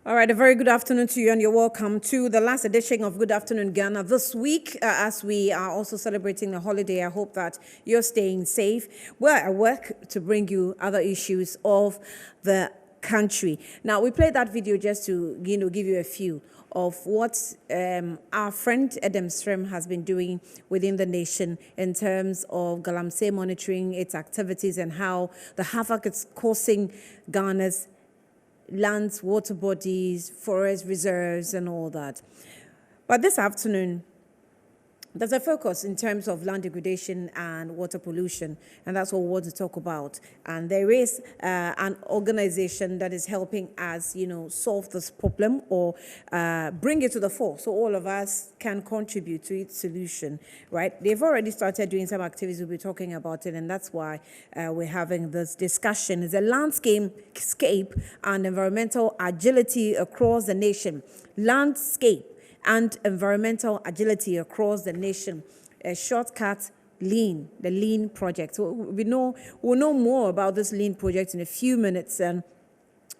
All right, a very good afternoon to you, and you're welcome to the last edition of Good Afternoon Ghana this week. As we are also celebrating the holiday, I hope that you're staying safe. We're at work to bring you other issues of the country. Now, we played that video just to give you a few of what our friend Adam Strem has been doing within the nation in terms of Galamsey monitoring its activities and how the havoc it's causing Ghana's lands, water bodies, forest reserves, and all that. But this afternoon, there's a focus in terms of land degradation and water pollution, and that's what we want to talk about. And there is an organization that is helping us, solve this problem or bring it to the fore, so all of us can contribute to its solution, right? They've already started doing some activities. We'll be talking about it, and that's why we're having this discussion. It's a landscape and environmental agility across the nation. Landscape and environmental agility across the nation. A shortcut, LEAN, the LEAN project. So we'll know more about this LEAN project in a few minutes and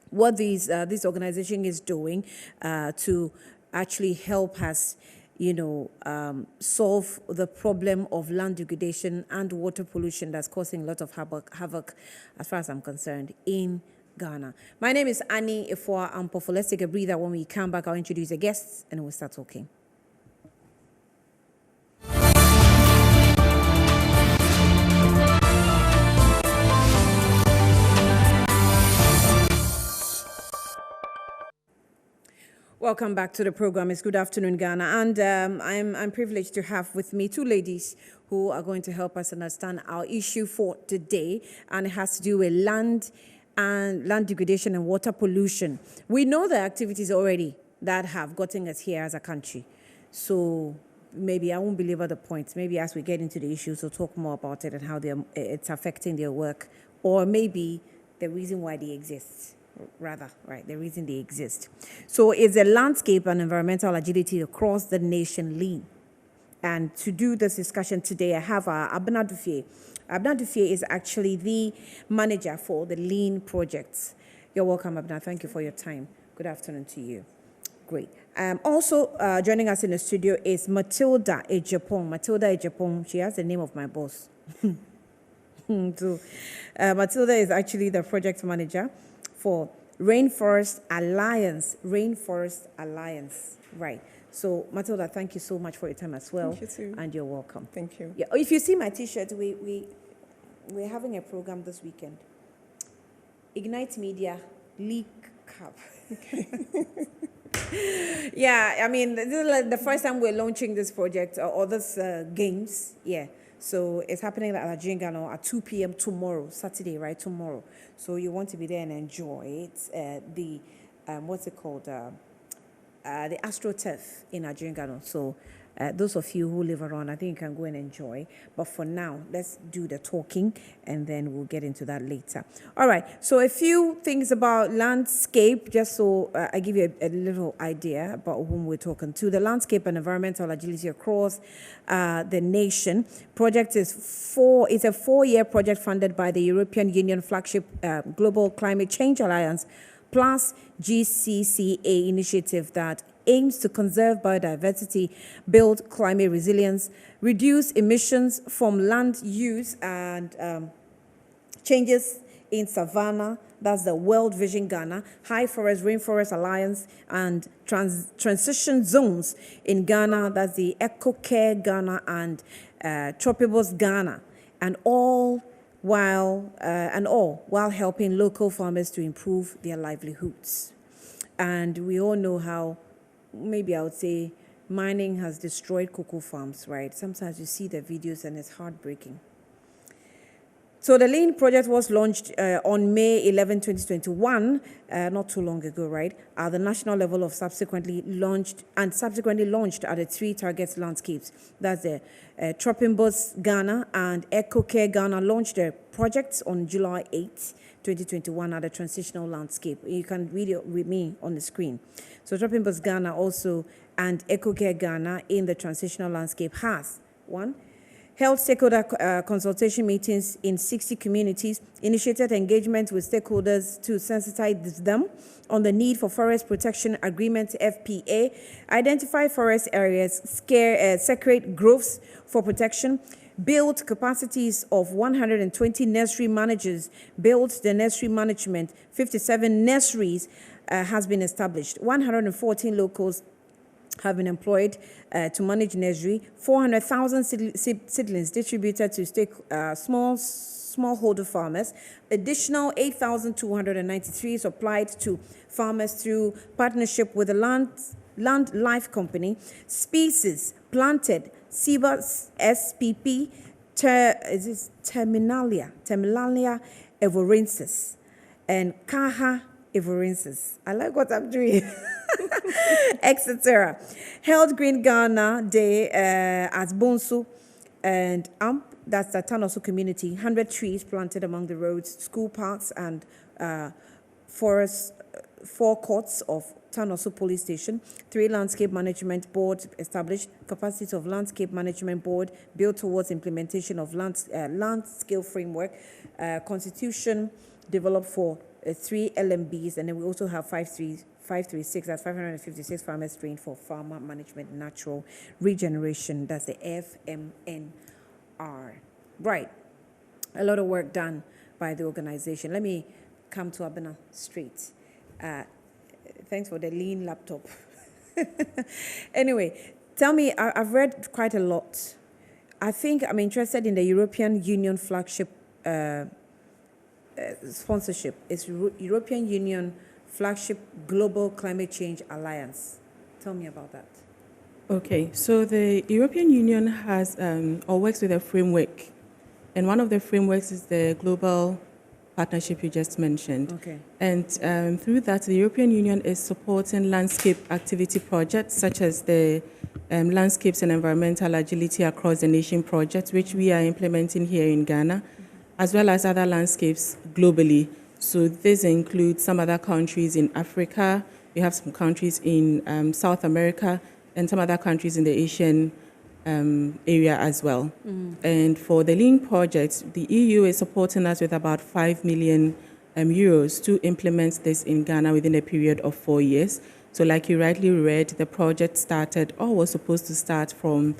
what this organization is doing to actually help us, solve the problem of land degradation and water pollution that's causing a lot of havoc, as far as I'm concerned, in Ghana. My name is Annie Ifwa Ampofo. Let's take a breather. When we come back, I'll introduce the guests and we'll start talking. Welcome back to the program. It's Good Afternoon, Ghana. And I'm privileged to have with me two ladies who are going to help us understand our issue for today. And it has to do with land degradation and water pollution. We know the activities already that have gotten us here as a country. So maybe I won't belabor the points. Maybe as we get into the issues, we'll talk more about it and how it's affecting their work, or maybe the reason why they exist. The reason they exist. So it's a landscape and environmental agility across the nation, LEAN. And to do this discussion today, I have Abena Dufie. Abena Dufie is actually the manager for the LEAN projects. You're welcome, Abena. Thank you for your time. Good afternoon to you. Great. Also joining us in the studio is Matilda Ejapong. Matilda Ejapong, she has the name of my boss. So Matilda is actually the project manager for Rainforest Alliance. Rainforest Alliance, right. So, Matilda, thank you so much for your time as well. Thank you too. And you're welcome. Thank you. Yeah, if you see my T-shirt, we're having a program this weekend. Ignite Media League Cup. Okay. Yeah, I mean, this is like the first time we're launching this project or this games. Yeah. So it's happening at Nigerian Ghana at 2 p.m. tomorrow, Saturday, right? Tomorrow. So you want to be there and enjoy it. What's it called? The AstroTurf in Nigerian Ghana. So those of you who live around, I think you can go and enjoy. But for now, let's do the talking and then we'll get into that later. All right. So a few things about landscape, just so I give you a little idea about whom we're talking to. The landscape and environmental agility across the nation. Project it's a 4-year project funded by the European Union flagship Global Climate Change Alliance plus GCCA initiative that aims to conserve biodiversity, build climate resilience, reduce emissions from land use and changes in savanna, that's the World Vision Ghana, High Forest Rainforest Alliance, and transition zones in Ghana, that's the EcoCare Ghana and Tropibus Ghana, and all while helping local farmers to improve their livelihoods. And we all know how, maybe I would say, mining has destroyed cocoa farms, right? Sometimes you see the videos and it's heartbreaking. So the LEAN project was launched on May 11, 2021, not too long ago, right? At the national level of subsequently launched at the 3 target landscapes. That's the Tropimbus Ghana and EcoCare Ghana launched their projects on July 8, 2021 at the transitional landscape. You can read it with me on the screen. So Tropimbus Ghana also and EcoCare Ghana in the transitional landscape has 1. held stakeholder consultation meetings in 60 communities, initiated engagement with stakeholders to sensitize them on the need for Forest Protection Agreement, FPA, identify forest areas, sacred groves for protection, built capacities of 120 nursery managers, built the nursery management, 57 nurseries has been established, 114 locals have been employed to manage nursery, 400,000 seedlings distributed to smallholder farmers, additional 8,293 supplied to farmers through partnership with the Land Life Company, species planted, Cebus spp, Terminalia evorensis, and Caja evorensis. I like what I'm doing. Etc. Held Green Ghana Day at Bonsu and Amp, that's the Tanoso community. 100 trees planted among the roads, school parks, and forest forecourts of Tanoso Police Station. 3 landscape management boards established. Capacities of landscape management board built towards implementation of land scale framework. Constitution developed for 3 LMBs, and then we also have 536, that's 556 farmers trained for farmer management, natural regeneration. That's the FMNR. Right. A lot of work done by the organization. Let me come to Abena straight. Thanks for the lean laptop. Anyway, tell me, I've read quite a lot. I think I'm interested in the European Union flagship sponsorship. It's European Union flagship Global Climate Change Alliance. Tell me about that. Okay, so the European Union has or works with a framework, and one of the frameworks is the Global Partnership you just mentioned. Okay. And through that, the European Union is supporting landscape activity projects such as the Landscapes and Environmental Agility Across the Nation project, which we are implementing here in Ghana, as well as other landscapes globally. So this includes some other countries in Africa, we have some countries in South America, and some other countries in the Asian area as well. And for the LEAN project, the EU is supporting us with about 5 million euros to implement this in Ghana within a period of 4 years. So like you rightly read, the project started or was supposed to start from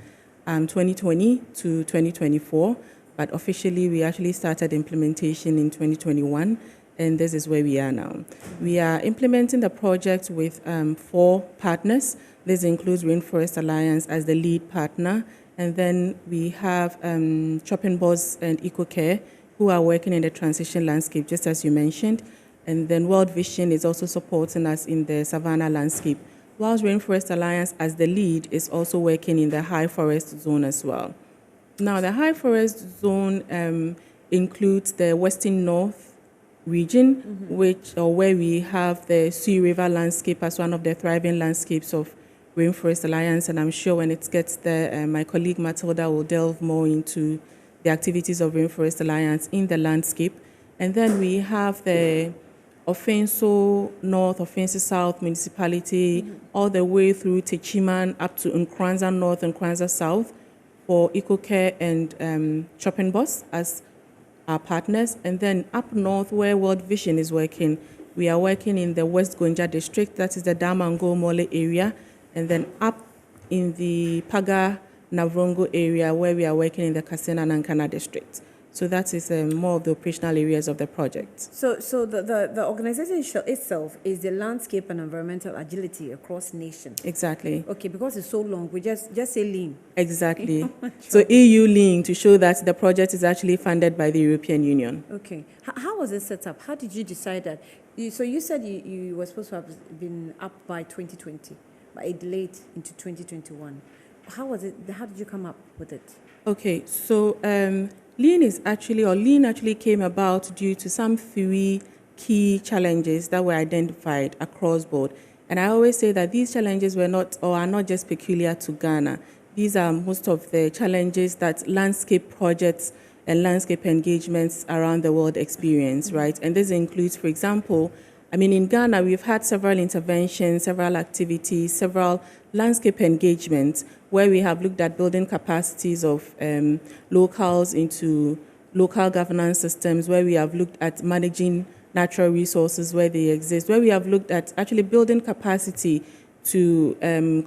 2020 to 2024, but officially we actually started implementation in 2021, and this is where we are now. We are implementing the project with 4 partners. This includes Rainforest Alliance as the lead partner, and then we have Chopping Boss and EcoCare, who are working in the transition landscape, just as you mentioned. And then World Vision is also supporting us in the Savannah landscape, whilst Rainforest Alliance as the lead is also working in the high forest zone as well. Now, the high forest zone includes the Western North region, where we have the Sioux River landscape as one of the thriving landscapes of Rainforest Alliance, and I'm sure when it gets there, my colleague Matilda will delve more into the activities of Rainforest Alliance in the landscape. And then we have the Offenso North, Offenso South municipality, all the way through Techiman up to Nkranza North and Nkranza South for EcoCare and Chopping Boss as our partners. And then up north where World Vision is working, we are working in the West Gonja district, that is the Damango Mole area, and then up in the Paga Navrongo area where we are working in the Kasena Nankana district. So that is more of the operational areas of the project. So the organization itself is the Landscape and Environmental Agility Across Nation. Exactly. Okay, because it's so long, we just say LEAN. Exactly. So EU LEAN, to show that the project is actually funded by the European Union. Okay. How was it set up? How did you decide that? So you said you were supposed to have been up by 2020, but it delayed into 2021. How was it? How did you come up with it? Okay, so LEAN actually came about due to some 3 key challenges that were identified across board. And I always say that these challenges were not or are not just peculiar to Ghana. These are most of the challenges that landscape projects and landscape engagements around the world experience, right? And this includes, for example, I mean, in Ghana, we've had several interventions, several activities, several landscape engagements where we have looked at building capacities of locals into local governance systems, where we have looked at managing natural resources where they exist, where we have looked at actually building capacity to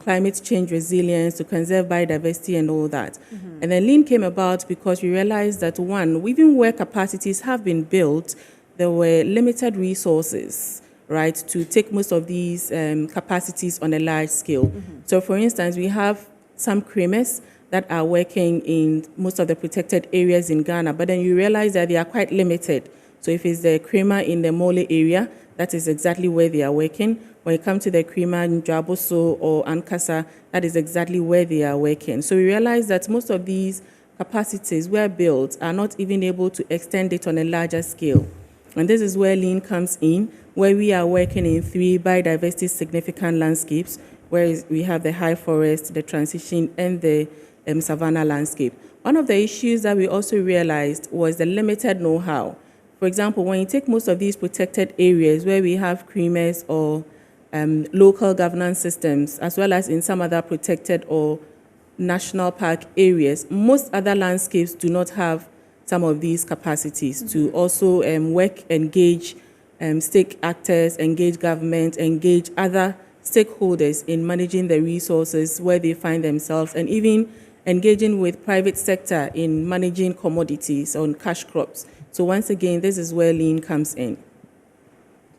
climate change resilience, to conserve biodiversity and all that. And then Lean came about because we realized that, one, even where capacities have been built, there were limited resources, right, to take most of these capacities on a large scale. So for instance, we have some creamers that are working in most of the protected areas in Ghana, but then you realize that they are quite limited. So if it's the creamer in the Mole area, that is exactly where they are working. When it comes to the creamer in Dwaboso or Ankasa, that is exactly where they are working. So we realize that most of these capacities were built are not even able to extend it on a larger scale. And this is where Lean comes in, where we are working in 3 biodiversity significant landscapes, where we have the high forest, the transition, and the savanna landscape. One of the issues that we also realized was the limited know-how. For example, when you take most of these protected areas where we have creamers or local governance systems, as well as in some other protected or national park areas, most other landscapes do not have some of these capacities to also work, engage stake actors, engage government, engage other stakeholders in managing the resources where they find themselves, and even engaging with private sector in managing commodities on cash crops. So once again, this is where Lean comes in.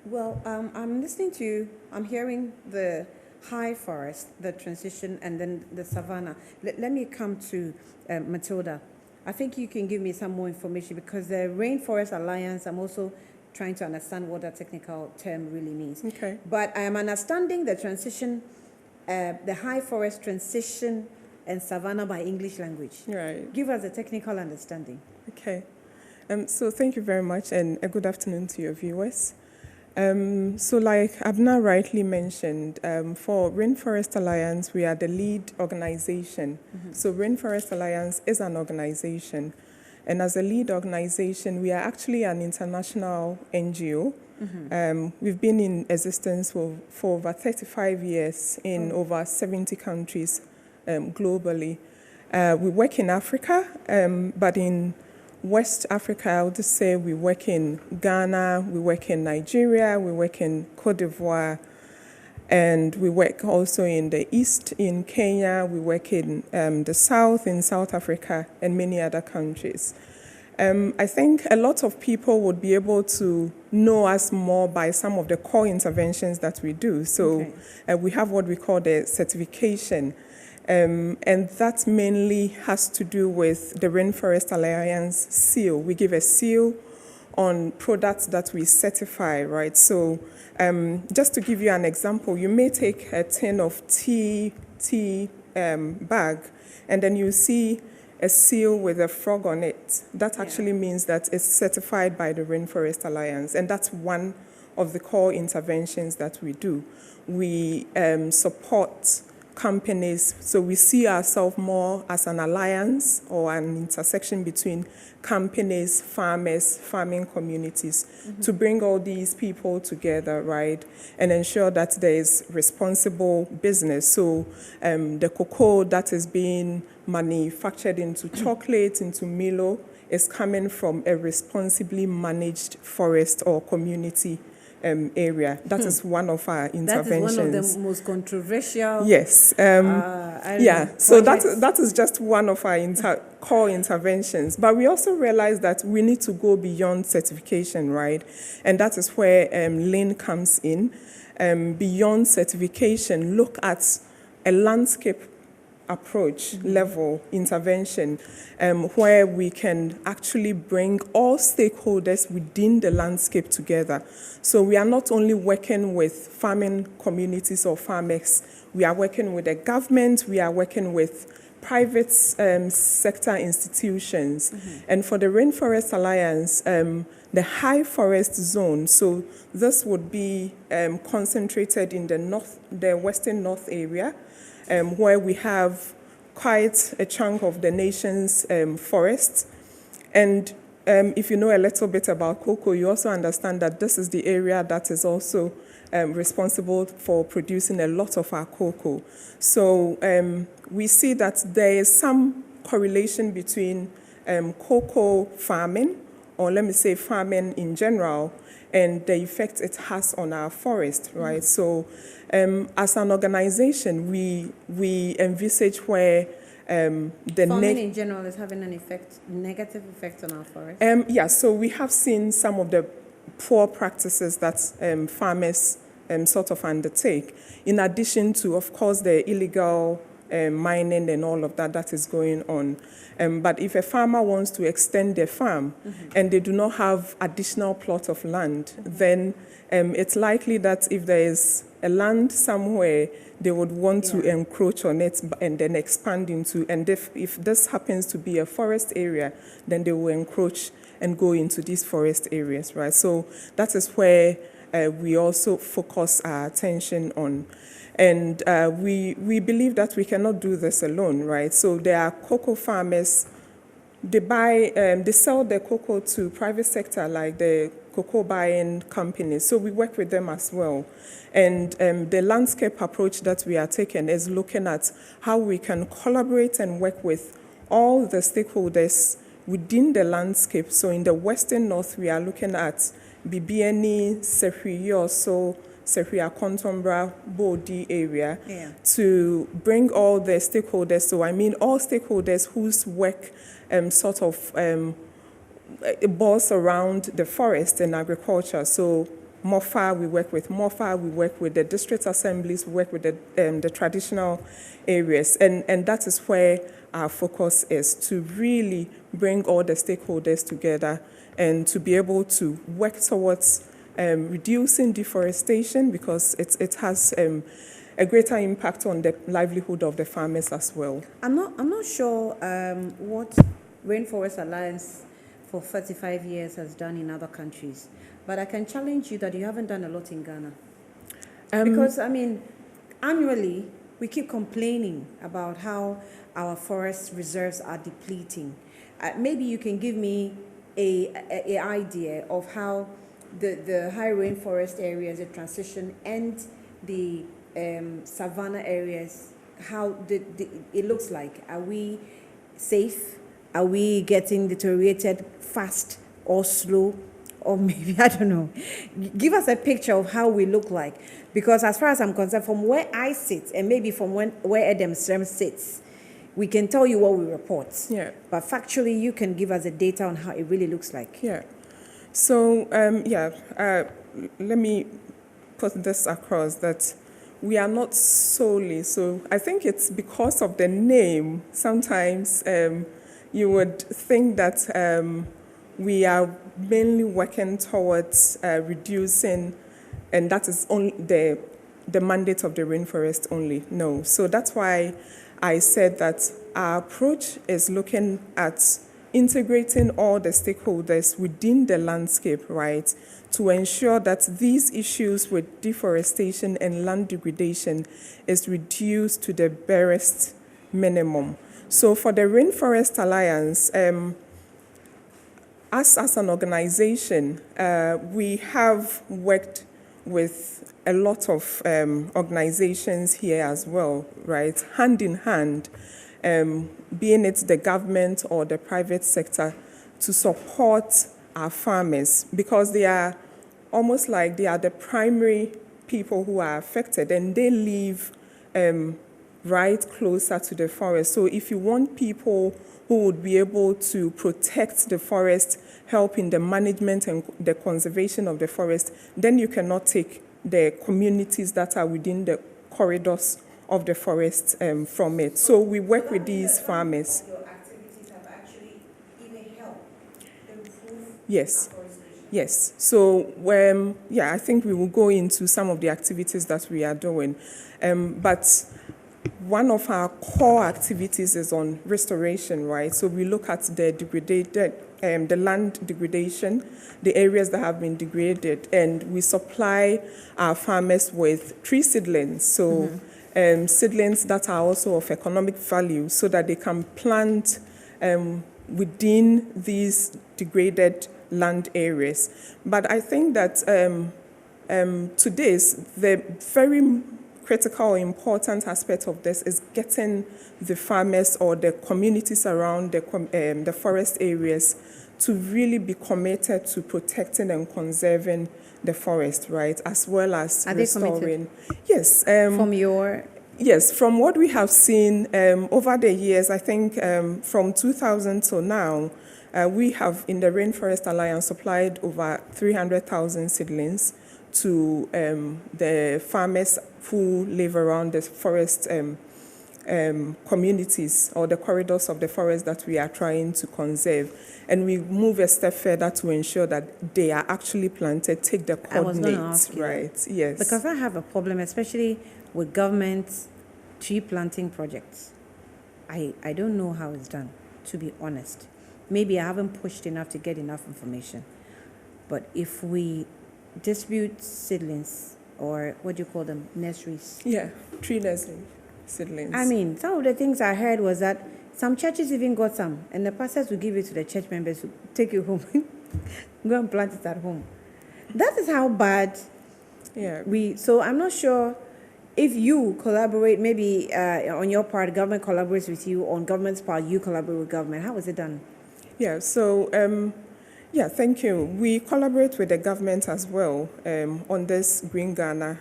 Well, I'm hearing the high forest, the transition, and then the savanna. Let me come to Matilda. I think you can give me some more information, because the Rainforest Alliance, I'm also trying to understand what that technical term really means. Okay. But I am understanding the transition, the high forest transition and savanna by English language. Right. Give us a technical understanding. Okay. So thank you very much, and a good afternoon to your viewers. So like Abna rightly mentioned, for Rainforest Alliance, we are the lead organization. So Rainforest Alliance is an organization. And as a lead organization, we are actually an international NGO. We've been in existence for over 35 years in over 70 countries globally. We work in Africa, but in West Africa, I would just say we work in Ghana, we work in Nigeria, we work in Cote d'Ivoire, and we work also in the East, in Kenya, we work in the South, in South Africa, and many other countries. I think a lot of people would be able to know us more by some of the core interventions that we do. So we have what we call the certification. And that mainly has to do with the Rainforest Alliance seal. We give a seal on products that we certify, right? So just to give you an example, you may take a tin of tea bag, and then you see a seal with a frog on it. That actually means that it's certified by the Rainforest Alliance, and that's one of the core interventions that we do. We support companies, so we see ourselves more as an alliance or an intersection between companies, farmers, farming communities, to bring all these people together, right, and ensure that there is responsible business. So the cocoa that is being manufactured into chocolate, into Milo, is coming from a responsibly managed forest or community area. That is one of our interventions. That is one of the most controversial. Yes. So that is just one of our core interventions. But we also realize that we need to go beyond certification, right? And that is where Lean comes in. Beyond certification, look at a landscape approach level intervention where we can actually bring all stakeholders within the landscape together. So we are not only working with farming communities or farmers, we are working with the government, we are working with private sector institutions. And for the Rainforest Alliance, the high forest zone, so this would be concentrated in the Western North area, where we have quite a chunk of the nation's forests. And if you know a little bit about cocoa, you also understand that this is the area that is also responsible for producing a lot of our cocoa. So we see that there is some correlation between cocoa farming, or let me say farming in general, and the effect it has on our forest, right? So as an organization, we envisage where farming in general is having an effect, negative effect on our forest. Yeah, so we have seen some of the poor practices that farmers sort of undertake, in addition to, of course, the illegal mining and all of that that is going on. But if a farmer wants to extend their farm and they do not have additional plot of land, then it's likely that if there is a land somewhere, they would want to encroach on it and then expand into, and if this happens to be a forest area, then they will encroach and go into these forest areas, right? So that is where we also focus our attention on. And we believe that we cannot do this alone, right? So there are cocoa farmers, they sell their cocoa to private sector, like the cocoa buying companies. So we work with them as well. And the landscape approach that we are taking is looking at how we can collaborate and work with all the stakeholders within the landscape. So in the Western North, we are looking at Bibiani, Serhuyoso, Serhuya Kontombra, Bodi area to bring all the stakeholders. So I mean all stakeholders whose work sort of revolves around the forest and agriculture. So MOFA, we work with MOFA, we work with the district assemblies, we work with the traditional areas. And that is where our focus is, to really bring all the stakeholders together and to be able to work towards reducing deforestation, because it has a greater impact on the livelihood of the farmers as well. I'm not sure what Rainforest Alliance for 35 years has done in other countries, but I can challenge you that you haven't done a lot in Ghana. Because, I mean, annually, we keep complaining about how our forest reserves are depleting. Maybe you can give me a idea of how the high rainforest areas, the transition, and the savanna areas, how it looks like. Are we safe? Are we getting deteriorated fast or slow? Or maybe, I don't know. Give us a picture of how we look like. Because as far as I'm concerned, from where I sit, and maybe from where Adam Stern sits, we can tell you what we report. Yeah. But factually, you can give us the data on how it really looks like. Yeah. So, let me put this across, that we are not solely, so I think it's because of the name, sometimes you would think that we are mainly working towards reducing, and that is only the mandate of the rainforest only. No. So that's why I said that our approach is looking at integrating all the stakeholders within the landscape, right, to ensure that these issues with deforestation and land degradation is reduced to the barest minimum. So for the Rainforest Alliance, as an organization, we have worked with a lot of organizations here as well, right, hand in hand, being it the government or the private sector, to support our farmers, because they are almost like they are the primary people who are affected, and they live right closer to the forest. So if you want people who would be able to protect the forest, help in the management and the conservation of the forest, then you cannot take the communities that are within the corridors of the forest from it. So we work with these farmers. Your activities have actually even helped improve. Yes. Yes. So, I think we will go into some of the activities that we are doing. But one of our core activities is on restoration, right? So we look at the degraded, the land degradation, the areas that have been degraded, and we supply our farmers with tree seedlings. So seedlings that are also of economic value, so that they can plant within these degraded land areas. But I think that to this, the very critical, important aspect of this is getting the farmers or the communities around the forest areas to really be committed to protecting and conserving the forest, right, as well as Are they committed? restoring. Yes. From your Yes, from what we have seen over the years, I think from 2000 to now, we have in the Rainforest Alliance supplied over 300,000 seedlings to the farmers who live around the forest communities or the corridors of the forest that we are trying to conserve. And we move a step further to ensure that they are actually planted, take the I was gonna coordinates, ask you right? Yes. because I have a problem, especially with government tree planting projects. I don't know how it's done, to be honest. Maybe I haven't pushed enough to get enough information. But if we distribute seedlings, or what do you call them, nurseries? Yeah, tree nursing seedlings. I mean, some of the things I heard was that some churches even got some, and the pastors will give it to the church members who take it home, go and plant it at home. That is how bad Yeah. so I'm not sure if you collaborate, maybe on your part, government collaborates with you, on government's part, you collaborate with government. How is it done? Yeah, so, thank you. We collaborate with the government as well on this Green Ghana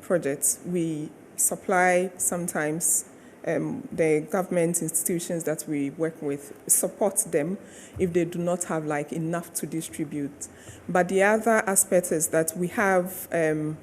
project. We supply sometimes the government institutions that we work with, support them if they do not have like enough to distribute. But the other aspect is that we have a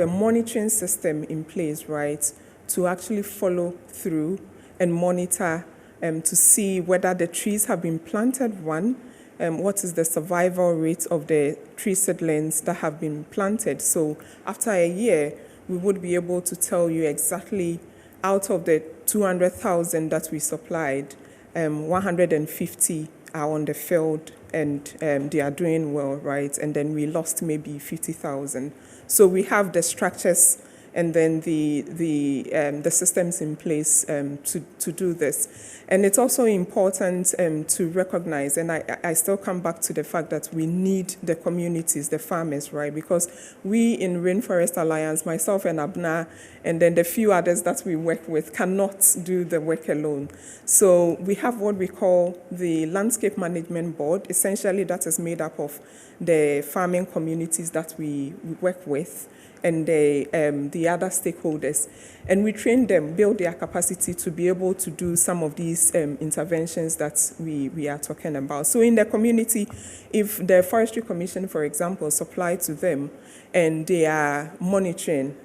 monitoring system in place, right, to actually follow through and monitor to see whether the trees have been planted, what is the survival rate of the tree seedlings that have been planted. So after a year, we would be able to tell you exactly out of the 200,000 that we supplied, 150 are on the field and they are doing well, right? And then we lost maybe 50,000. So we have the structures and then the systems in place to do this. And it's also important to recognize, and I still come back to the fact that we need the communities, the farmers, right? Because we in Rainforest Alliance, myself and Abna, and then the few others that we work with cannot do the work alone. So we have what we call the Landscape Management Board. Essentially, that is made up of the farming communities that we work with and the other stakeholders. And we train them, build their capacity to be able to do some of these interventions that we are talking about. So in the community, if the Forestry Commission, for example, supply to them and they are monitoring,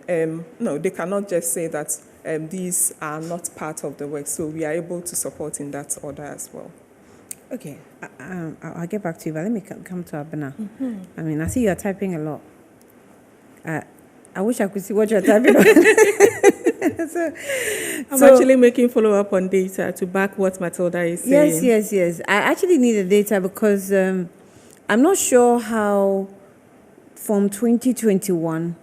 no, they cannot just say that these are not part of the work. So we are able to support in that order as well. Okay, I'll get back to you, but let me come to Abena. I mean, I see you're typing a lot. I wish I could see what you're typing. I'm actually making follow-up on data to back what Matilda is saying. Yes. I actually need the data because I'm not sure how from 2021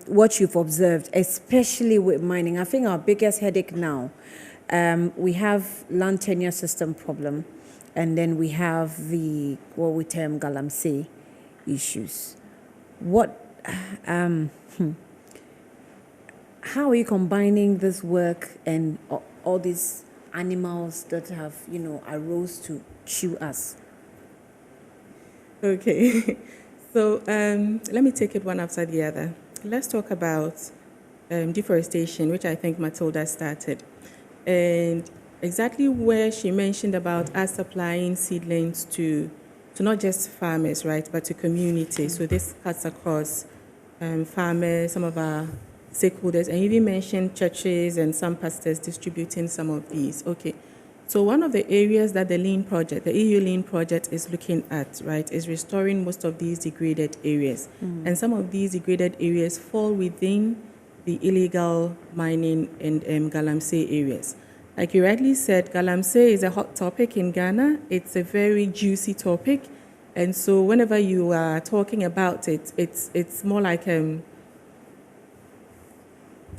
what you've observed, especially with mining. I think our biggest headache now, we have land tenure system problem, and then we have what we term galamsey issues. How are you combining this work and all these animals that have, arose to chew us? Okay, so let me take it one after the other. Let's talk about deforestation, which I think Matilda started. And exactly where she mentioned about us supplying seedlings to not just farmers, right, but to communities. So this cuts across farmers, some of our stakeholders, and you even mentioned churches and some pastors distributing some of these. Okay, so one of the areas that the LEAN project, the EU LEAN project is looking at, right, is restoring most of these degraded areas. And some of these degraded areas fall within the illegal mining and galamsey areas. Like you rightly said, galamsey is a hot topic in Ghana. It's a very juicy topic. And so whenever you are talking about it, it's more like,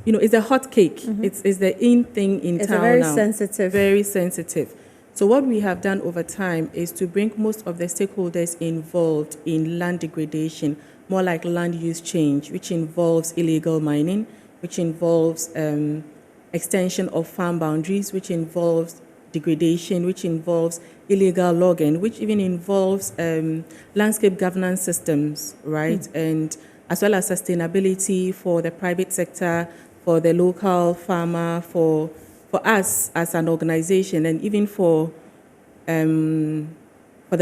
it's a hot cake. It's the in thing in town now. It's very sensitive. Very sensitive. So what we have done over time is to bring most of the stakeholders involved in land degradation, more like land use change, which involves illegal mining, which involves extension of farm boundaries, which involves degradation, which involves illegal logging, which even involves landscape governance systems, right? And as well as sustainability for the private sector, for the local farmer, for us as an organization, and even for the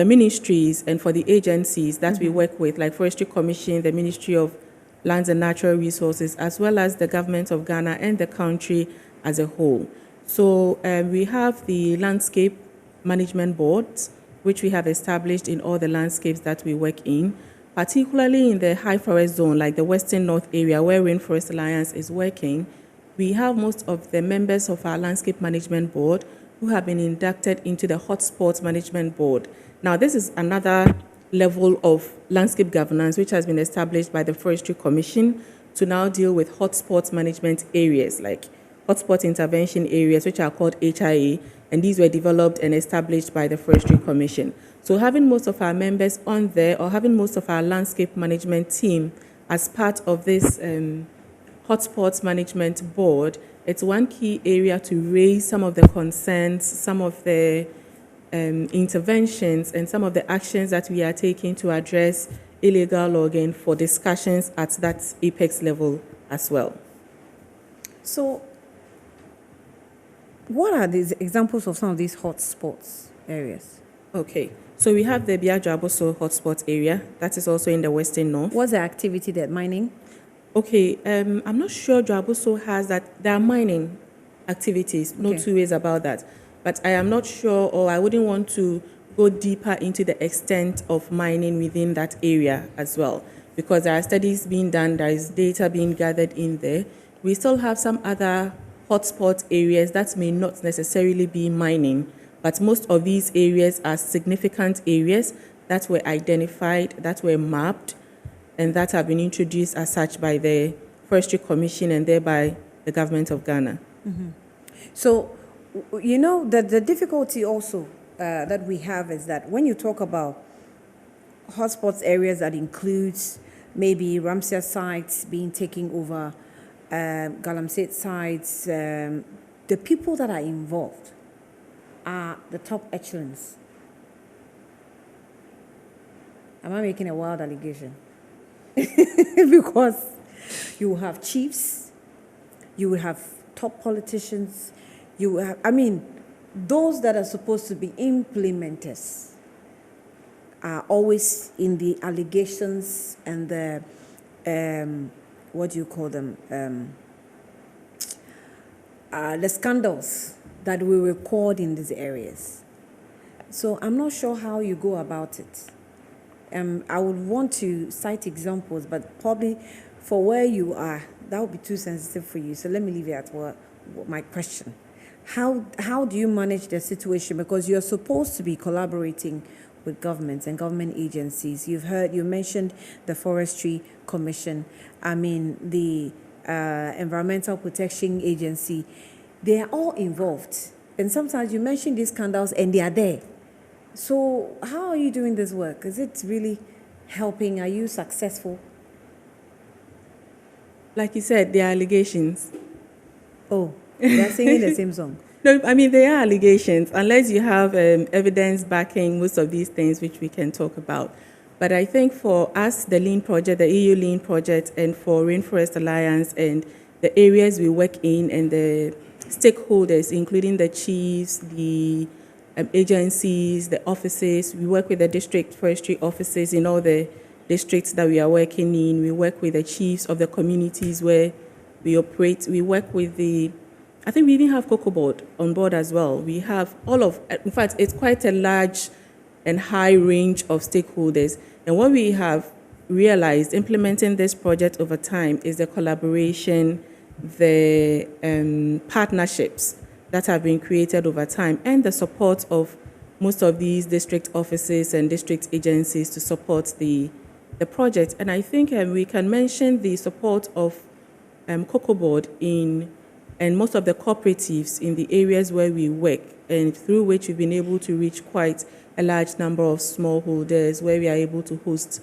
ministries and for the agencies that we work with, like Forestry Commission, the Ministry of Lands and Natural Resources, as well as the government of Ghana and the country as a whole. So we have the landscape management boards, which we have established in all the landscapes that we work in, particularly in the high forest zone, like the Western North area where Rainforest Alliance is working. We have most of the members of our landscape management board who have been inducted into the Hotspots Management Board. Now, this is another level of landscape governance which has been established by the Forestry Commission to now deal with hotspots management areas, like hotspot intervention areas, which are called HIA, and these were developed and established by the Forestry Commission. So having most of our members on there, or having most of our landscape management team as part of this hotspots management board, it's one key area to raise some of the concerns, some of the interventions, and some of the actions that we are taking to address illegal logging for discussions at that apex level as well. So, what are these examples of some of these hotspots areas? Okay, so we have the Biajo-Aboso hotspot area. That is also in the Western North. What's the activity that mining? Okay, I'm not sure Biajo-Aboso has that. There are mining activities, no two ways about that. But I am not sure, or I wouldn't want to go deeper into the extent of mining within that area as well, because there are studies being done, there is data being gathered in there. We still have some other hotspot areas that may not necessarily be mining, but most of these areas are significant areas that were identified, that were mapped, and that have been introduced as such by the Forestry Commission and thereby the government of Ghana. Mm-hmm. So, you know, the difficulty also that we have is that when you talk about hotspots areas that includes maybe Ramsar sites being taken over, Galamsey sites, the people that are involved are the top echelons. Am I making a wild allegation? Because you have chiefs, you will have top politicians, you will have, I mean, those that are supposed to be implementers are always in the allegations and the, what do you call them, the scandals that we record in these areas. So I'm not sure how you go about it. I would want to cite examples, but probably for where you are, that would be too sensitive for you. So let me leave it at what my question. How do you manage the situation? Because you're supposed to be collaborating with governments and government agencies. You mentioned the Forestry Commission. I mean, the Environmental Protection Agency. They are all involved. And sometimes you mention these scandals and they are there. So how are you doing this work? Is it really helping? Are you successful? Like you said, there are allegations. Oh, they're singing the same song. No, I mean, there are allegations, unless you have evidence backing most of these things, which we can talk about. But I think for us, the LEAN project, the EU LEAN project, and for Rainforest Alliance and the areas we work in and the stakeholders, including the chiefs, the agencies, the offices, we work with the district forestry offices in all the districts that we are working in. We work with the chiefs of the communities where we operate. We work with I think we even have Cocoa Board on board as well. We have in fact, it's quite a large and high range of stakeholders. And what we have realized implementing this project over time is the collaboration, the partnerships that have been created over time, and the support of most of these district offices and district agencies to support the project. And I think we can mention the support of Cocoa Board in and most of the cooperatives in the areas where we work, and through which we've been able to reach quite a large number of smallholders, where we are able to host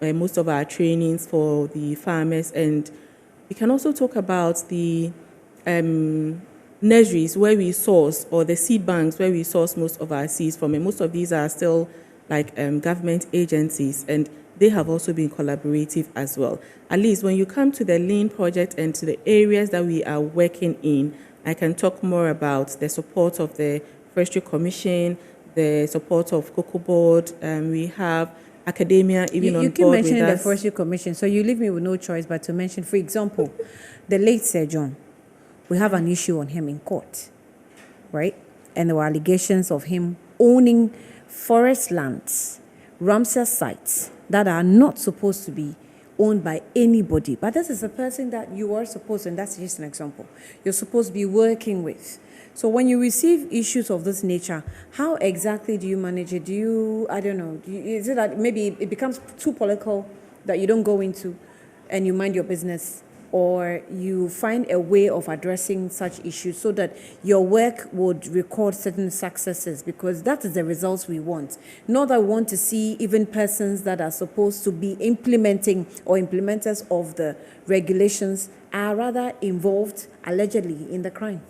most of our trainings for the farmers. And we can also talk about the nurseries where we source, or the seed banks where we source most of our seeds from. And most of these are still like government agencies, and they have also been collaborative as well. At least when you come to the Lean project and to the areas that we are working in, I can talk more about the support of the Forestry Commission, the support of Cocoa Board. We have academia even on You board keep with mentioning the us. Forestry Commission, so you leave me with no choice but to mention, for example, the late Sir John. We have an issue on him in court, right? And there were allegations of him owning forest lands, Ramsar sites that are not supposed to be owned by anybody. But this is a person that you are supposed, and that's just an example, you're supposed to be working with. So when you receive issues of this nature, how exactly do you manage it? Do you, I don't know, is it that maybe it becomes too political that you don't go into and you mind your business? Or you find a way of addressing such issues so that your work would record certain successes, because that is the results we want. Not that we want to see even persons that are supposed to be implementing or implementers of the regulations are rather involved, allegedly, in the crime.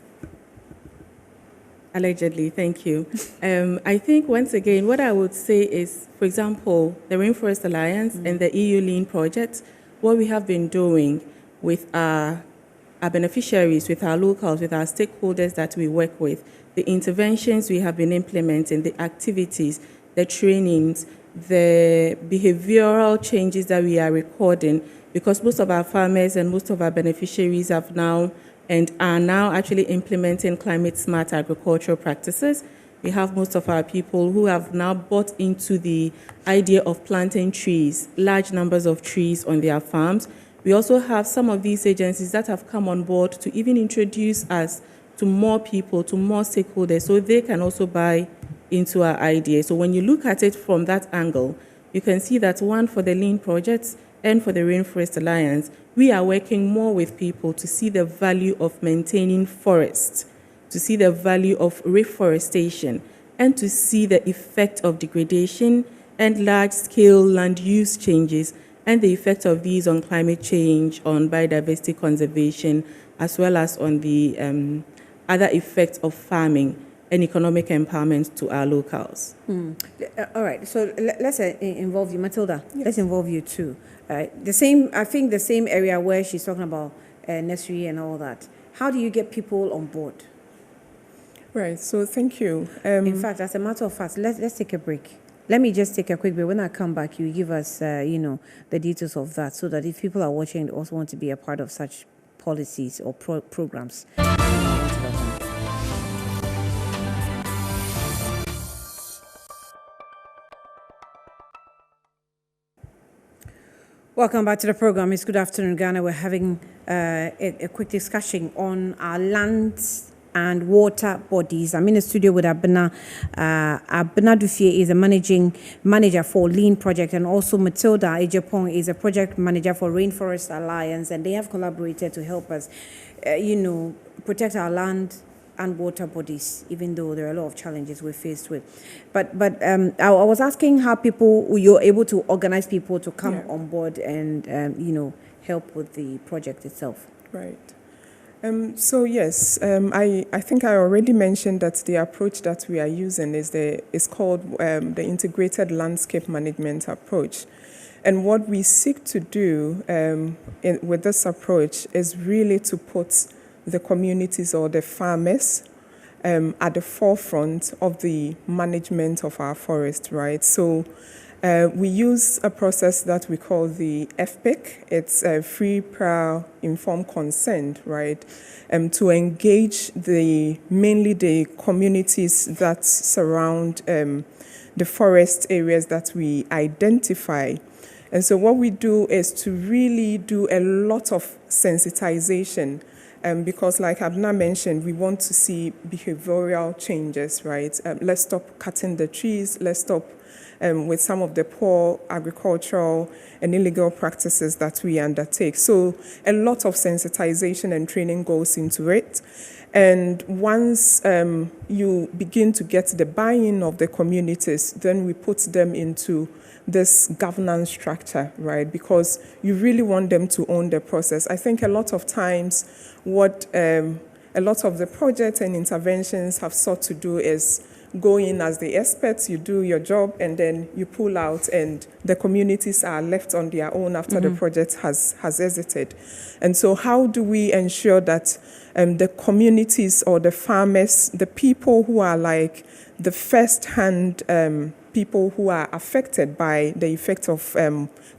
Allegedly, thank you. I think, once again, what I would say is, for example, the Rainforest Alliance and the EU Lean project, what we have been doing with our beneficiaries, with our locals, with our stakeholders that we work with, the interventions we have been implementing, the activities, the trainings, the behavioral changes that we are recording, because most of our farmers and most of our beneficiaries have now and are now actually implementing climate smart agricultural practices. We have most of our people who have now bought into the idea of planting trees, large numbers of trees on their farms. We also have some of these agencies that have come on board to even introduce us to more people, to more stakeholders, so they can also buy into our idea. So when you look at it from that angle, you can see that, one, for the Lean projects and for the Rainforest Alliance, we are working more with people to see the value of maintaining forests, to see the value of reforestation, and to see the effect of degradation and large-scale land use changes and the effect of these on climate change, on biodiversity conservation, as well as on the other effects of farming and economic empowerment to our locals. All right, so let's involve you, Matilda. Yes. Let's involve you too. The same, I think, the same area where she's talking about nursery and all that. How do you get people on board? Right, so thank you. In fact, as a matter of fact, let's take a break. Let me just take a quick break. When I come back, you give us, the details of that, so that if people are watching and also want to be a part of such policies or programs. Welcome back to the program. It's Good Afternoon, Ghana. We're having a quick discussion on our lands and water bodies. I'm in the studio with Abena. Abena Dufie is a manager for Lean Project, and also Matilda Ejapong is a project manager for Rainforest Alliance, and they have collaborated to help us, protect our land and water bodies, even though there are a lot of challenges we're faced with. But I was asking how you're able to organize people to come on board and, help with the project itself. Right. So yes, I think I already mentioned that the approach that we are using is called the Integrated Landscape Management Approach. And what we seek to do with this approach is really to put the communities or the farmers at the forefront of the management of our forest, right? So we use a process that we call the FPIC. It's a free, prior, informed consent, right? To engage mainly the communities that surround the forest areas that we identify. And so what we do is to really do a lot of sensitization, because like Abna mentioned, we want to see behavioral changes, right? Let's stop cutting the trees. Let's stop with some of the poor agricultural and illegal practices that we undertake. So a lot of sensitization and training goes into it. And once you begin to get the buy-in of the communities, then we put them into this governance structure, right? Because you really want them to own the process. I think a lot of times what a lot of the projects and interventions have sought to do is go in as the experts, you do your job, and then you pull out, and the communities are left on their own after the project has exited. And so how do we ensure that the communities or the farmers, the people who are like the first-hand people who are affected by the effect of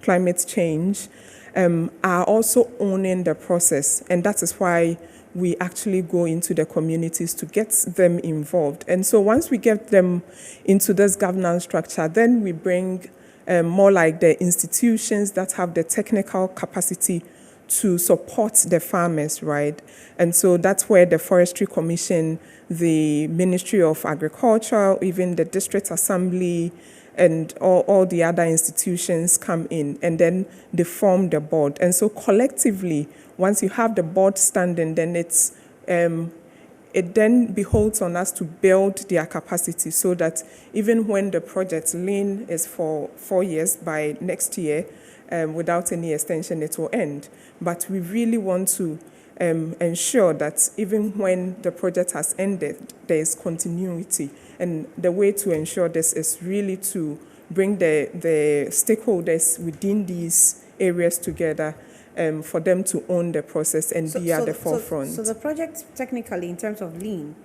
climate change, are also owning the process? And that is why we actually go into the communities to get them involved. And so once we get them into this governance structure, then we bring more like the institutions that have the technical capacity to support the farmers, right? And so that's where the Forestry Commission, the Ministry of Agriculture, even the District Assembly, and all the other institutions come in, and then they form the board. And so collectively, once you have the board standing, then it then beholds on us to build their capacity so that even when the project lean is for 4 years, by next year, without any extension, it will end. But we really want to ensure that even when the project has ended, there is continuity. And the way to ensure this is really to bring the stakeholders within these areas together for them to own the process and be at the forefront. So the project, technically, in terms of lean,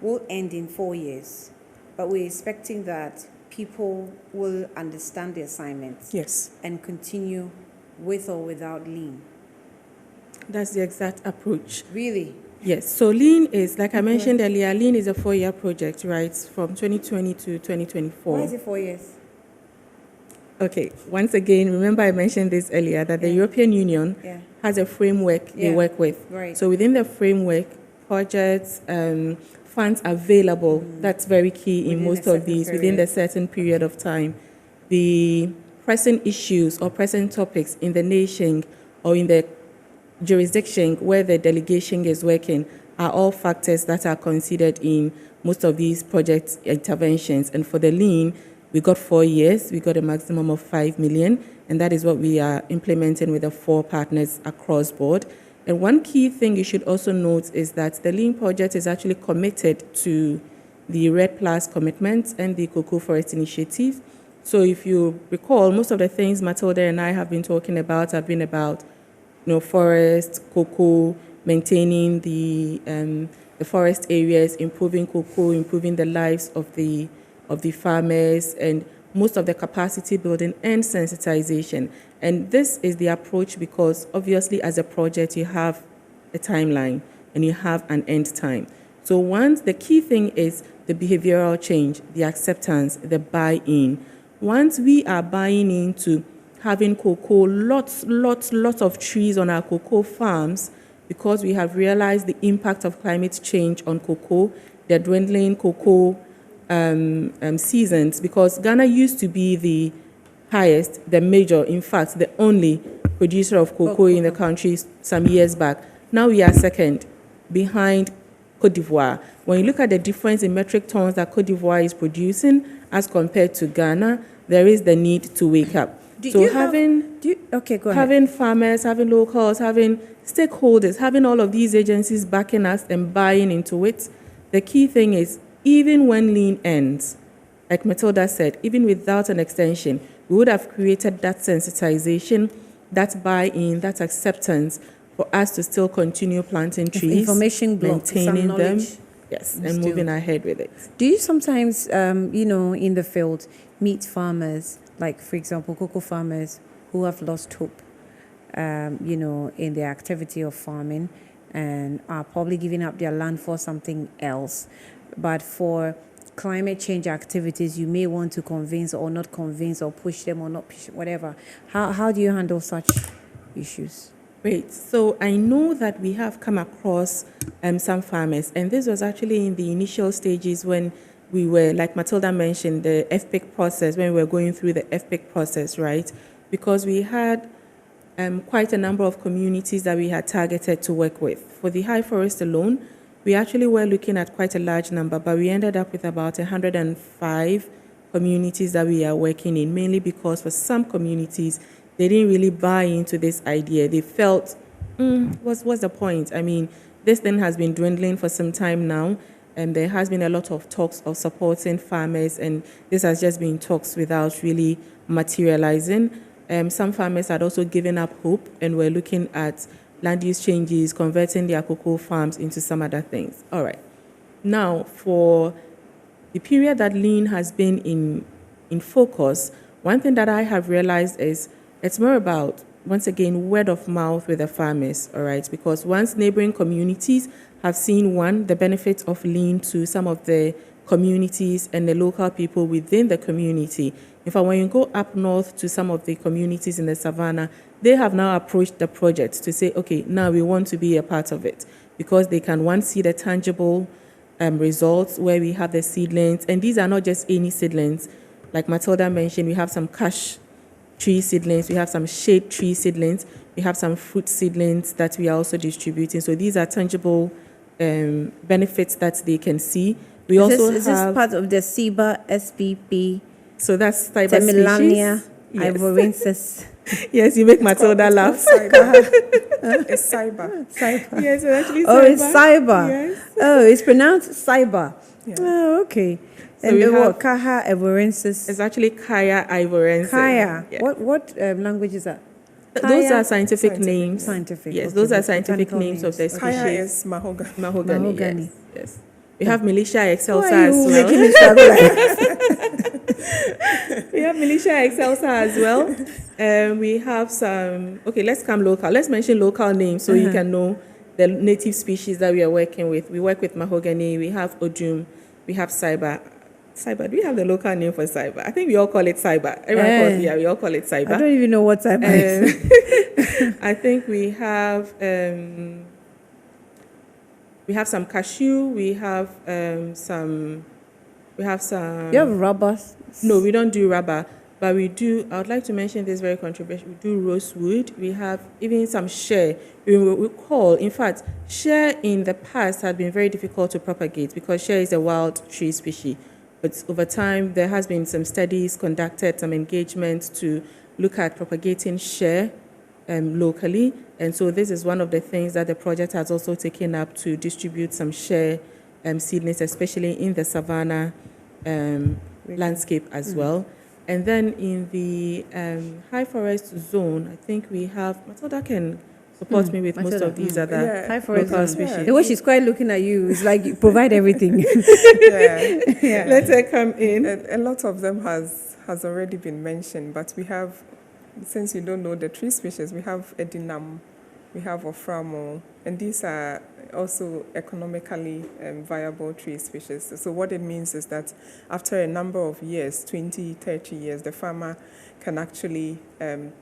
will end in 4 years, but we're expecting that people will understand the assignments. Yes. And continue with or without lean. That's the exact approach. Really? Yes. So lean is, like I mentioned earlier, lean is a 4-year project, right, from 2020 to 2024. Why is it 4 years? Okay. Once again, remember I mentioned this earlier, that the European Union has a framework they work with. Right. So within the framework, projects, funds available, that's very key in most of these, within a certain period of time. The present issues or present topics in the nation or in the jurisdiction where the delegation is working are all factors that are considered in most of these project interventions. And for the lean, we got 4 years, we got a maximum of 5 million, and that is what we are implementing with the 4 partners across board. And one key thing you should also note is that the lean project is actually committed to the REDD+ commitments and the Cocoa Forest Initiative. So if you recall, most of the things Matilda and I have been talking about have been about forest, cocoa, maintaining the forest areas, improving cocoa, improving the lives of the farmers, and most of the capacity building and sensitization. And this is the approach because obviously as a project you have a timeline and you have an end time. So once the key thing is the behavioral change, the acceptance, the buy-in. Once we are buying into having cocoa, lots of trees on our cocoa farms, because we have realized the impact of climate change on cocoa, the dwindling cocoa seasons, because Ghana used to be the highest, the major, in fact, the only producer of cocoa in the country some years back. Now we are second, behind Côte d'Ivoire. When you look at the difference in metric tons that Côte d'Ivoire is producing as compared to Ghana, there is the need to wake up. Having farmers, having locals, having stakeholders, having all of these agencies backing us and buying into it, the key thing is, even when lean ends, like Matilda said, even without an extension, we would have created that sensitization, that buy-in, that acceptance for us to still continue planting trees, information block, maintaining them, and moving ahead with it. Do you sometimes, in the field, meet farmers, like, for example, cocoa farmers who have lost hope, in their activity of farming and are probably giving up their land for something else? But for climate change activities, you may want to convince or not convince or push them or not push, whatever. How do you handle such issues? Great. So I know that we have come across some farmers, and this was actually in the initial stages when we were, like Matilda mentioned, the FPIC process, when we were going through the FPIC process, right? Because we had quite a number of communities that we had targeted to work with. For the High Forest alone, we actually were looking at quite a large number, but we ended up with about 105 communities that we are working in, mainly because for some communities, they didn't really buy into this idea. They felt, what's the point? I mean, this thing has been dwindling for some time now, and there has been a lot of talks of supporting farmers, and this has just been talks without really materializing. Some farmers had also given up hope and were looking at land use changes, converting their cocoa farms into some other things. All right. Now, for the period that lean has been in focus, one thing that I have realized is it's more about, once again, word of mouth with the farmers, all right? Because once neighboring communities have seen, one, the benefits of lean to some of the communities and the local people within the community. In fact, when you go up north to some of the communities in the savannah, they have now approached the project to say, okay, now we want to be a part of it, because they can, one, see the tangible results where we have the seedlings. And these are not just any seedlings. Like Matilda mentioned, we have some cash tree seedlings, we have some shade tree seedlings, we have some fruit seedlings that we are also distributing. So these are tangible benefits that they can see. We also Is this part of the SIBA SPP? So that's Cyber Temilania species. Yes. ivorensis. Yes, you make Matilda laugh. It's cyber. Cyber. Yes, it's actually Oh, cyber. it's cyber. Yes. Oh, it's pronounced cyber. Yeah. Oh, okay. So And we the have- what? Kaha ivorensis. It's actually Kaya ivorensis. Kaya. Yeah. What language is that? Those Kaya? are scientific Scientific. names. Scientific. Yes, okay, those are the scientific botanical names of the names. Kaya species. is mahogany. Mahogany. Mahogany. Yes. Yes. We have Militia excelsa Why are as you well. making me struggle like We have Militia excelsa as well. We have some. Okay, let's come local. Let's mention local names so you can know the native species that we are working with. We work with mahogany. We have odum. We have cyber. Cyber. Do we have the local name for cyber? I think we all call it cyber. Everyone calls, yeah, we all call it cyber. I don't even know what cyber is. I think we have some cashew. We have some. We have some. You have rubbers. No, we don't do rubber, but we do. I would like to mention this very controversial. We do rosewood. We have even some share. We call, in fact, share in the past had been very difficult to propagate because share is a wild tree species. But over time, there has been some studies conducted, some engagement to look at propagating share locally. And so this is one of the things that the project has also taken up to distribute some share seedlings, especially in the savannah landscape as well. And then in the high forest zone, I think we have, Matilda can support me with most Matilda, of these other Yeah. High forest local zone. species. The way she's quite looking at you is like you provide everything. Yeah. Let her come in. A lot of them has already been mentioned, but we have, since you don't know the tree species, we have Edinam, we have Oframo, and these are also economically viable tree species. So what it means is that after a number of years, 20, 30 years, the farmer can actually,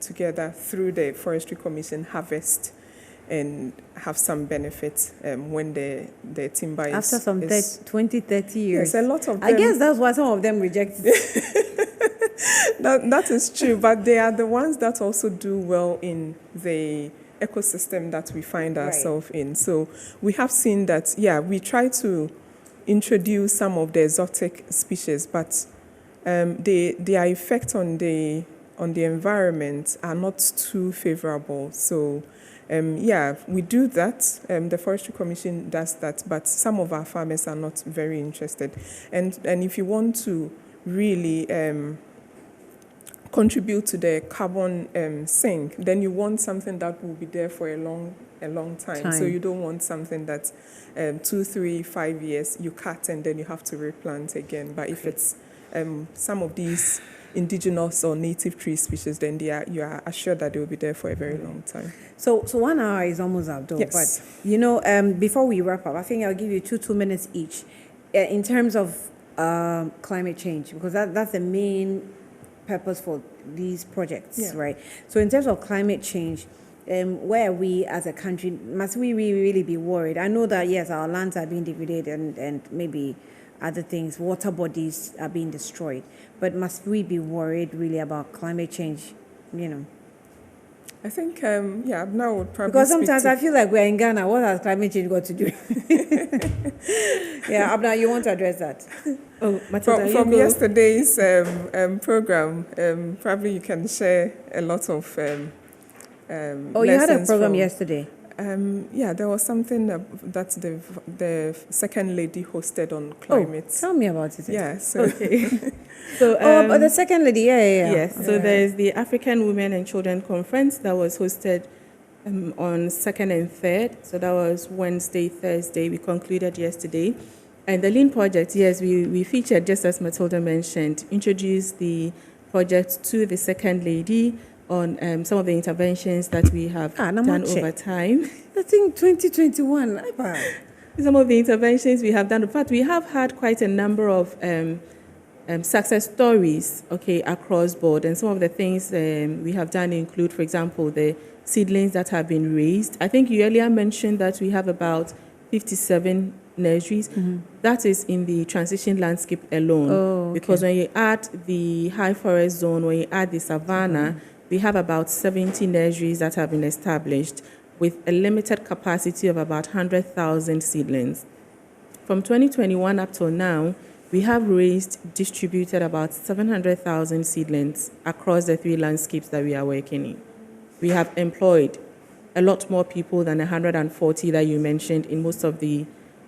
together through the Forestry Commission, harvest and have some benefits when the timber is... After some 20, 30 years. Yes, a lot of them... I guess that's why some of them reject it. That is true, but they are the ones that also do well in the ecosystem that we find ourselves in. So we have seen that, yeah, we try to introduce some of the exotic species, but their effect on the environment are not too favorable. So yeah, we do that. The Forestry Commission does that, but some of our farmers are not very interested. And if you want to really contribute to the carbon sink, then you want something that will be there for a long time. So you don't want something that 2, 3, 5 years you cut and then you have to replant again. But if it's some of these indigenous or native tree species, then you are assured that they will be there for a very long time. So 1 hour is almost up, though. Yes. But, you know, before we wrap up, I think I'll give you 2 minutes each in terms of climate change, because that's the main purpose for these projects, right? So in terms of climate change, where are we as a country? Must we really be worried? I know that, yes, our lands are being degraded and maybe other things, water bodies are being destroyed. But must we be worried really about climate change, you know? I think, Abna would probably Because sometimes speak I feel like we're in Ghana. What has climate change got to do? Yeah, Abna, you want to address that? Oh, Matilda, from you go. yesterday's program, probably you can share a lot of Oh, you had a lessons program from- yesterday. there was something that the second lady hosted on climate. Oh, tell me about it. Yeah, so Okay. So, But the second lady, yeah. yes, so there's the African Women and Children Conference that was hosted on 2nd and 3rd. So that was Wednesday, Thursday. We concluded yesterday. And the Lean Project, yes, we featured, just as Matilda mentioned, introduced the project to the second lady on some of the interventions that we have done Namache. over time. I think 2021. Some of the interventions we have done. In fact, we have had quite a number of success stories, okay, across board. And some of the things we have done include, for example, the seedlings that have been raised. I think you earlier mentioned that we have about 57 nurseries. That is in the transition landscape alone. Oh, okay. Because when you add the high forest zone, when you add the savanna, we have about 70 nurseries that have been established with a limited capacity of about 100,000 seedlings. From 2021 up till now, we have distributed about 700,000 seedlings across the 3 landscapes that we are working in. We have employed a lot more people than 140 that you mentioned in most of the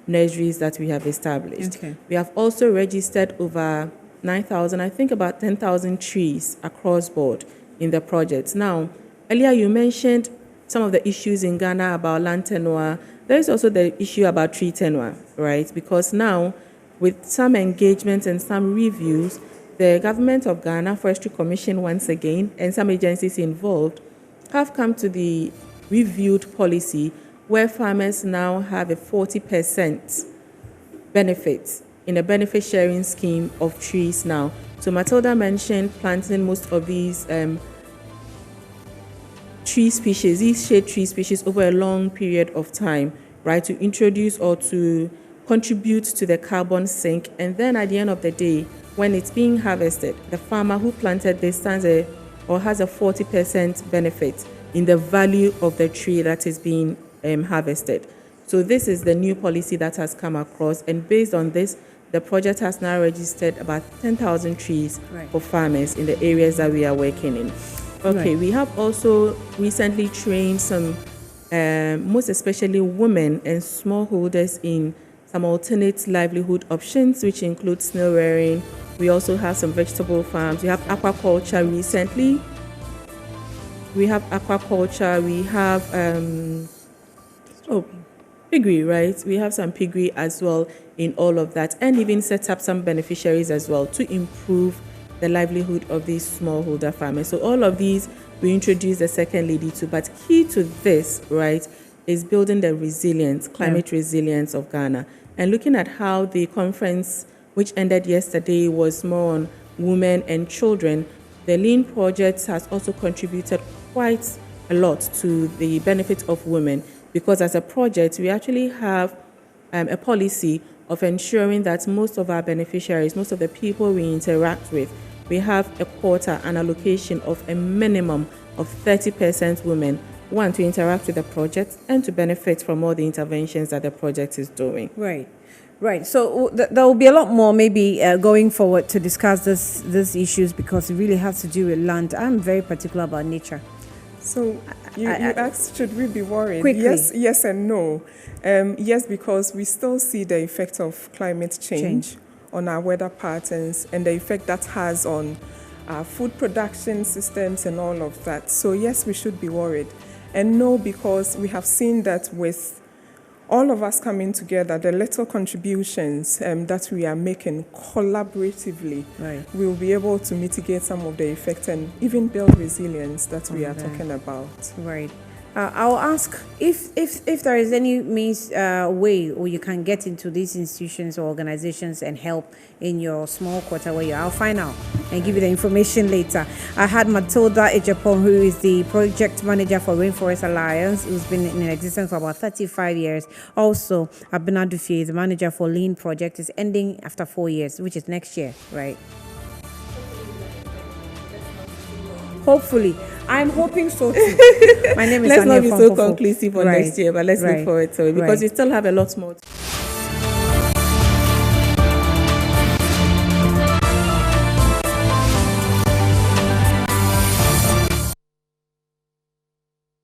nurseries that we have established. Okay. We have also registered over 9,000, I think about 10,000 trees across board in the projects. Now, earlier you mentioned some of the issues in Ghana about land tenure. There is also the issue about tree tenure, right? Because now, with some engagement and some reviews, the government of Ghana, Forestry Commission once again, and some agencies involved have come to the reviewed policy where farmers now have a 40% benefit in a benefit sharing scheme of trees now. So Matilda mentioned planting most of these tree species, these shade tree species over a long period of time, right, to introduce or to contribute to the carbon sink. And then at the end of the day, when it's being harvested, the farmer who planted this has a 40% benefit in the value of the tree that is being harvested. So this is the new policy that has come across, and based on this, the project has now registered about 10,000 trees for farmers in the areas that we are working in. Okay, we have also recently trained some, most especially women and smallholders in some alternate livelihood options, which include snail rearing. We also have some vegetable farms. We have aquaculture recently. We have aquaculture. We have, piggery, right? We have some piggery as well in all of that, and even set up some beneficiaries as well to improve the livelihood of these smallholder farmers. So all of these we introduced the second lady to, but key to this, right, is building the resilience, climate resilience of Ghana. And looking at how the conference, which ended yesterday, was more on women and children, the Lean Project has also contributed quite a lot to the benefit of women, because as a project, we actually have a policy of ensuring that most of our beneficiaries, most of the people we interact with, we have a quota, an allocation of a minimum of 30% women, one, to interact with the project and to benefit from all the interventions that the project is doing. Right. So there will be a lot more maybe going forward to discuss these issues, because it really has to do with land. I'm very particular about nature. So you asked, should we be worried? Quickly. Yes and no. Yes, because we still see the effect of climate change on our weather patterns and the effect that has on our food production systems and all of that. So yes, we should be worried. And no, because we have seen that with all of us coming together, the little contributions that we are making collaboratively, we will be able to mitigate some of the effects and even build resilience that we are talking about. Right. I'll ask if there is any means way or you can get into these institutions or organizations and help in your small quarter where you are. I'll find out and give you the information later. I had Matilda Ejapong, who is the project manager for Rainforest Alliance, who's been in existence for about 35 years. Also, Abena Dufie is the manager for Lean Project. Is ending after 4 years, which is next year, right? Hopefully. I'm hoping so too. My name is Let's not Anya be so Famfofo. conclusive on next year, but let's look forward to it because we still have a lot more.